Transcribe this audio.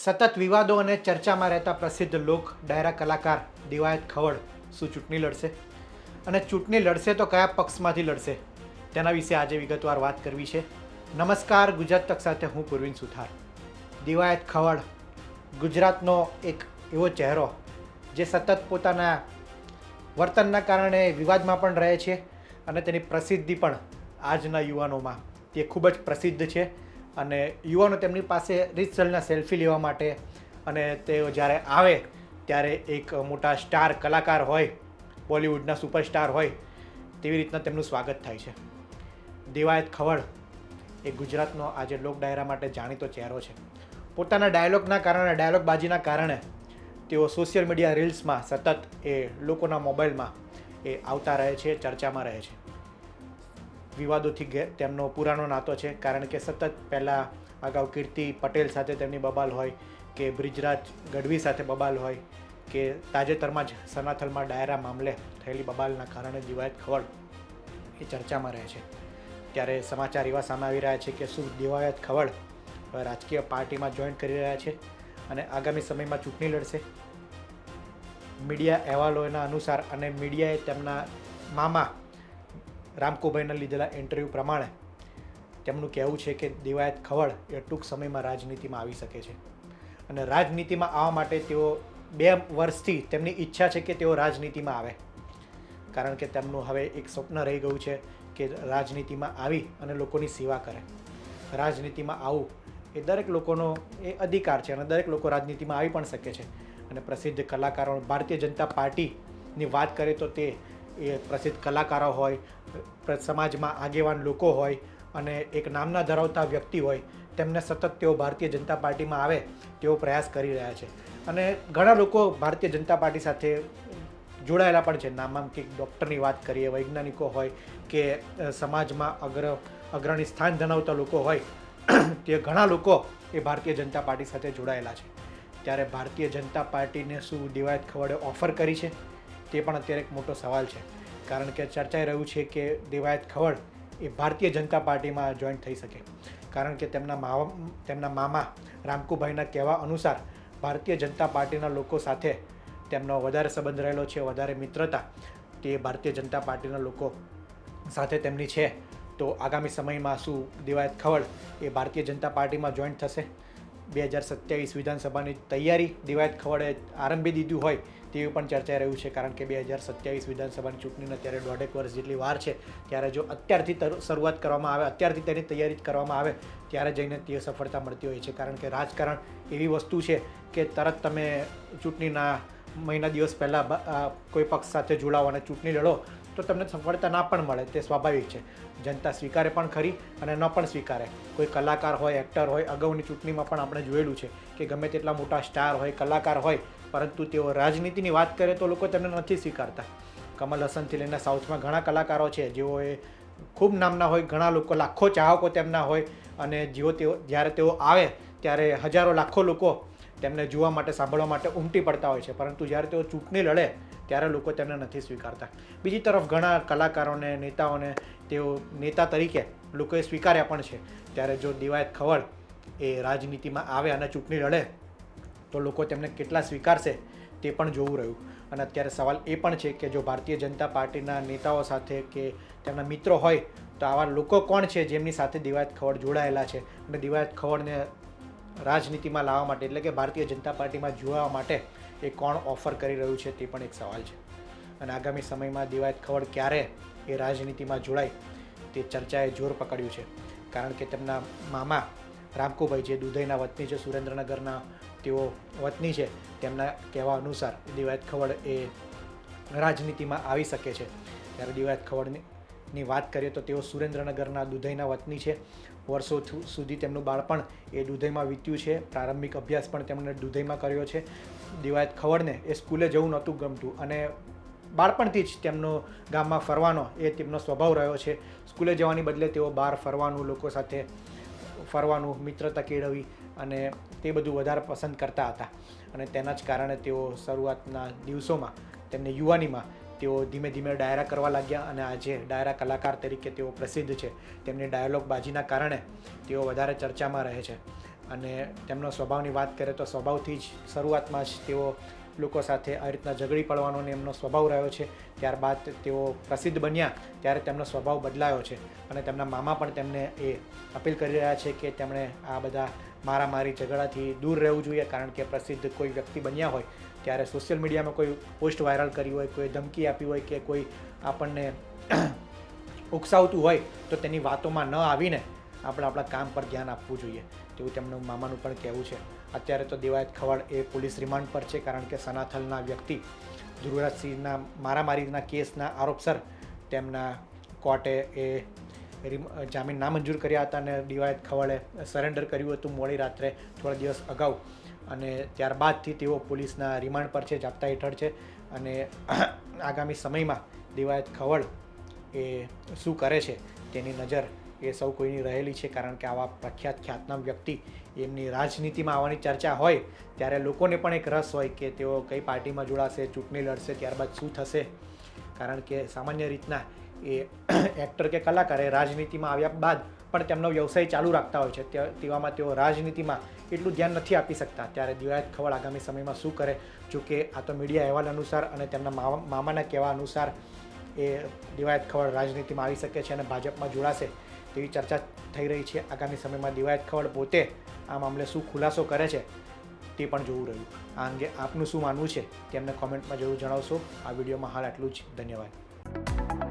સતત વિવાદો અને ચર્ચામાં રહેતા પ્રસિદ્ધ લોક ડાયરા કલાકાર દિવાયત ખવડ શું ચૂંટણી લડશે અને ચૂંટણી લડશે તો કયા પક્ષમાંથી લડશે તેના વિશે આજે વિગતવાર વાત કરવી છે. નમસ્કાર, ગુજરાત તક સાથે હું પૂર્વિન સુથાર. દિવાયત ખવડ ગુજરાતનો એક એવો ચહેરો જે સતત પોતાના વર્તનના કારણે વિવાદમાં પણ રહે છે અને તેની પ્રસિદ્ધિ પણ આજના યુવાનોમાં તે ખૂબ જ પ્રસિદ્ધ છે અને યુવાનો તેમની પાસે રીતસરના સેલ્ફી લેવા માટે અને તેઓ જ્યારે આવે ત્યારે એક મોટા સ્ટાર કલાકાર હોય, બોલિવૂડના સુપરસ્ટાર હોય તેવી રીતના તેમનું સ્વાગત થાય છે. દિવાયત ખવડ એ ગુજરાતનો આજે લોક ડાયરા માટે જાણીતો ચહેરો છે. પોતાના ડાયલોગના કારણે, ડાયલોગબાજીના કારણે તેઓ સોશિયલ મીડિયા રીલ્સમાં સતત એ લોકોના મોબાઈલમાં એ આવતા રહે છે, ચર્ચામાં રહે છે. વિવાદોથી તેમનો પુરાનો નાતો છે, કારણ કે સતત પહેલાં અગાઉ કીર્તિ પટેલ સાથે તેમની બબાલ હોય કે બ્રિજરાજ ગઢવી સાથે બબાલ હોય કે તાજેતરમાં જ સનાથલમાં ડાયરા મામલે થયેલી બબાલના કારણે દિવાયત ખવડ એ ચર્ચામાં રહે છે. ત્યારે સમાચાર એવા સામે આવી રહ્યા છે કે શું દિવાયત ખવડ રાજકીય પાર્ટીમાં જોઈન કરી રહ્યા છે અને આગામી સમયમાં ચૂંટણી લડશે. મીડિયા અહેવાલોના અનુસાર અને મીડિયાએ તેમના મામા રામકુભાઈના લીધેલા ઇન્ટરવ્યૂ પ્રમાણે તેમનું કહેવું છે કે દિવાયત ખવડ એ ટૂંક સમયમાં રાજનીતિમાં આવી શકે છે અને રાજનીતિમાં આવવા માટે તેઓ 2 વર્ષથી તેમની ઈચ્છા છે કે તેઓ રાજનીતિમાં આવે, કારણ કે તેમનું હવે એક સ્વપ્ન રહી ગયું છે કે રાજનીતિમાં આવી અને લોકોની સેવા કરે. રાજનીતિમાં આવવું એ દરેક લોકોનો એ અધિકાર છે અને દરેક લોકો રાજનીતિમાં આવી પણ શકે છે. અને પ્રસિદ્ધ કલાકારો, ભારતીય જનતા પાર્ટીની વાત કરીએ તો તે એ પ્રસિદ્ધ કલાકારો હોય, સમાજમાં આગેવાન લોકો હોય અને એક નામના ધરાવતા વ્યક્તિ હોય, તેમને સતત તેઓ ભારતીય જનતા પાર્ટીમાં આવે તેવો પ્રયાસ કરી રહ્યા છે. અને ઘણા લોકો ભારતીય જનતા પાર્ટી સાથે જોડાયેલા પણ છે. નામાંકિત ડૉક્ટરની વાત કરીએ, વૈજ્ઞાનિકો હોય કે સમાજમાં અગ્રણી સ્થાન ધરાવતા લોકો હોય, તે ઘણા લોકો એ ભારતીય જનતા પાર્ટી સાથે જોડાયેલા છે. ત્યારે ભારતીય જનતા પાર્ટીને શું દિવાયત ખવડે ઓફર કરી છે તે પણ અત્યારે એક મોટો સવાલ છે, કારણ કે ચર્ચાઈ રહ્યું છે કે દિવાયત ખવડ એ ભારતીય જનતા પાર્ટીમાં જોઈન થઈ શકે, કારણ કે તેમના મામા રામકુભાઈના કહેવા અનુસાર ભારતીય જનતા પાર્ટીના લોકો સાથે તેમનો વધારે સંબંધ રહેલો છે, વધારે મિત્રતા તે ભારતીય જનતા પાર્ટીના લોકો સાથે તેમની છે. તો આગામી સમયમાં શું દિવાયત ખવડ એ ભારતીય જનતા પાર્ટીમાં જોઈન થશે? 2027 વિધાનસભાની તૈયારી દિવાયત ખવડે આરંભી દીધું હોય તેવું પણ ચર્ચાઈ રહ્યું છે, કારણ કે 2027 વિધાનસભાની ચૂંટણીને અત્યારે 1.5 વર્ષ જેટલી વાર છે. ત્યારે જો અત્યારથી શરૂઆત કરવામાં આવે, અત્યારથી તેની તૈયારી કરવામાં આવે ત્યારે જઈને તે સફળતા મળતી હોય છે, કારણ કે રાજકારણ એવી વસ્તુ છે કે તરત તમે ચૂંટણીના મહિના દિવસ પહેલાં કોઈ પક્ષ સાથે જોડાઓ અને ચૂંટણી લડો તો તમને સફળતા ના પણ મળે, તે સ્વાભાવિક છે. જનતા સ્વીકારે પણ ખરી અને ન પણ સ્વીકારે. કોઈ કલાકાર હોય, એક્ટર હોય, અગાઉની ચૂંટણીમાં પણ આપણે જોયેલું છે કે ગમે તેટલા મોટા સ્ટાર હોય, કલાકાર હોય, પરંતુ તેઓ રાજનીતિની વાત કરે તો લોકો તેમને નથી સ્વીકારતા. કમલ હસનથી લઈને સાઉથમાં ઘણા કલાકારો છે જેઓ એ ખૂબ નામના હોય, ઘણા લોકો, લાખો ચાહકો તેમના હોય અને જ્યારે તેઓ આવે ત્યારે હજારો લાખો લોકો તેમને જોવા માટે, સાંભળવા માટે ઉમટી પડતા હોય છે, પરંતુ જ્યારે તેઓ ચૂંટણી લડે ત્યારે લોકો તેમને નથી સ્વીકારતા. બીજી તરફ ઘણા કલાકારોને, નેતાઓને તેઓ નેતા તરીકે લોકોએ સ્વીકાર્યા પણ છે. ત્યારે જો દિવાયત ખવડ એ રાજનીતિમાં આવે અને ચૂંટણી લડે તો લોકો તેમને કેટલા સ્વીકારશે તે પણ જોવું રહ્યું. અને અત્યારે સવાલ એ પણ છે કે જો ભારતીય જનતા પાર્ટીના નેતાઓ સાથે કે તેમના મિત્રો હોય તો આવા લોકો કોણ છે જેમની સાથે દિવાયત ખવડ જોડાયેલા છે અને દિવાયત ખવડને રાજનીતિમાં લાવવા માટે, એટલે કે ભારતીય જનતા પાર્ટીમાં જોવા માટે એ કોણ ઓફર કરી રહ્યું છે તે પણ એક સવાલ છે. અને આગામી સમયમાં દિવાયત ખવડ ક્યારે એ રાજનીતિમાં જોડાય તે ચર્ચાએ જોર પકડ્યું છે, કારણ કે તેમના મામા રામકુભાઈ જે દુધઈના વતની છે, સુરેન્દ્રનગરના તેઓ વતની છે, તેમના કહેવા અનુસાર દિવાયત ખવડ એ રાજનીતિમાં આવી શકે છે. ત્યારે દિવાયત ખવડની વાત કરીએ તો તેઓ સુરેન્દ્રનગરના દુધઈના વતની છે. વર્ષો સુધી તેમનું બાળપણ એ દુધઈમાં વીત્યું છે. પ્રારંભિક અભ્યાસ પણ તેમણે દુધઈમાં કર્યો છે. દિવાયત ખવડને એ સ્કૂલે જવું નહોતું ગમતું અને બાળપણથી જ તેમનો ગામમાં ફરવાનો એ તેમનો સ્વભાવ રહ્યો છે. સ્કૂલે જવાની બદલે તેઓ બહાર ફરવાનું, લોકો સાથે ફરવાનું, મિત્રતા કેળવવી અને તે બધું વધારે પસંદ કરતા હતા. અને તેના જ કારણે તેઓ શરૂઆતના દિવસોમાં, તેમની યુવાનીમાં તેઓ ધીમે ધીમે ડાયરા કરવા લાગ્યા અને આજે ડાયરા કલાકાર તરીકે તેઓ પ્રસિદ્ધ છે. તેમની ડાયલોગબાજીના કારણે તેઓ વધારે ચર્ચામાં રહે છે. અને તેમનો સ્વભાવની વાત કરીએ તો સ્વભાવથી જ શરૂઆતમાં જ તેઓ લોકો સાથે આ રીતના ઝઘડી પડવાનો ને એમનો સ્વભાવ રહ્યો છે. ત્યારબાદ તેઓ પ્રસિદ્ધ બન્યા ત્યારે તેમનો સ્વભાવ બદલાયો છે અને તેમના મામા પણ તેમને એ અપીલ કરી રહ્યા છે કે તેમણે આ બધા મારામારી ઝઘડાથી દૂર રહેવું જોઈએ, કારણ કે પ્રસિદ્ધ કોઈ વ્યક્તિ બન્યા હોય ત્યારે સોશિયલ મીડિયામાં કોઈ પોસ્ટ વાયરલ કરી હોય, કોઈ ધમકી આપી હોય કે કોઈ આપણને ઉકસાવતું હોય તો તેની વાતોમાં ન આવીને આપણે આપણા કામ પર ધ્યાન આપવું જોઈએ તેવું તેમનું મામાનું પણ કહેવું છે. અત્યારે તો દેવાયત ખવડ એ પોલીસ રિમાન્ડ પર છે, કારણ કે સનાથલના વ્યક્તિ ધ્રુવરાજસિંહના મારામારીના કેસના આરોપસર તેમના કોર્ટે એ જામીન નામંજૂર કર્યા હતા અને દેવાયત ખવડે સરેન્ડર કર્યું હતું મોડી રાત્રે થોડા દિવસ અગાઉ, અને ત્યારબાદથી તેઓ પોલીસના રિમાન્ડ પર છે, જાપ્તા હેઠળ છે. અને આગામી સમયમાં દેવાયત ખવડ એ શું કરે છે તેની નજર એ સૌ કોઈની રહેલી છે, કારણ કે આવા પ્રખ્યાત ખ્યાતનામ વ્યક્તિ એમની રાજનીતિમાં આવવાની ચર્ચા હોય ત્યારે લોકોને પણ એક રસ હોય કે તેઓ કઈ પાર્ટીમાં જોડાશે, ચૂંટણી લડશે, ત્યારબાદ શું થશે. કારણ કે સામાન્ય રીતના એ એક્ટર કે કલાકાર એ રાજનીતિમાં આવ્યા બાદ પણ તેમનો વ્યવસાય ચાલુ રાખતા હોય છે, તેવામાં તેઓ રાજનીતિમાં એટલું ધ્યાન નથી આપી શકતા. ત્યારે દેવાયત ખવડ આગામી સમયમાં શું કરે, જોકે આ તો મીડિયા અહેવાલ અનુસાર અને તેમના મામાના કહેવા અનુસાર એ દેવાયત ખવડ રાજનીતિમાં આવી શકે છે અને ભાજપમાં જોડાશે તેવી ચર્ચા થઈ રહી છે. આગામી સમયમાં દેવાયત ખવડ પોતે આ મામલે શું ખુલાસો કરે છે તે પણ જોવું રહ્યું. આ અંગે આપનું શું માનવું છે તે અમને કોમેન્ટમાં જરૂર જણાવશો. આ વિડીયોમાં હાલ આટલું જ. ધન્યવાદ.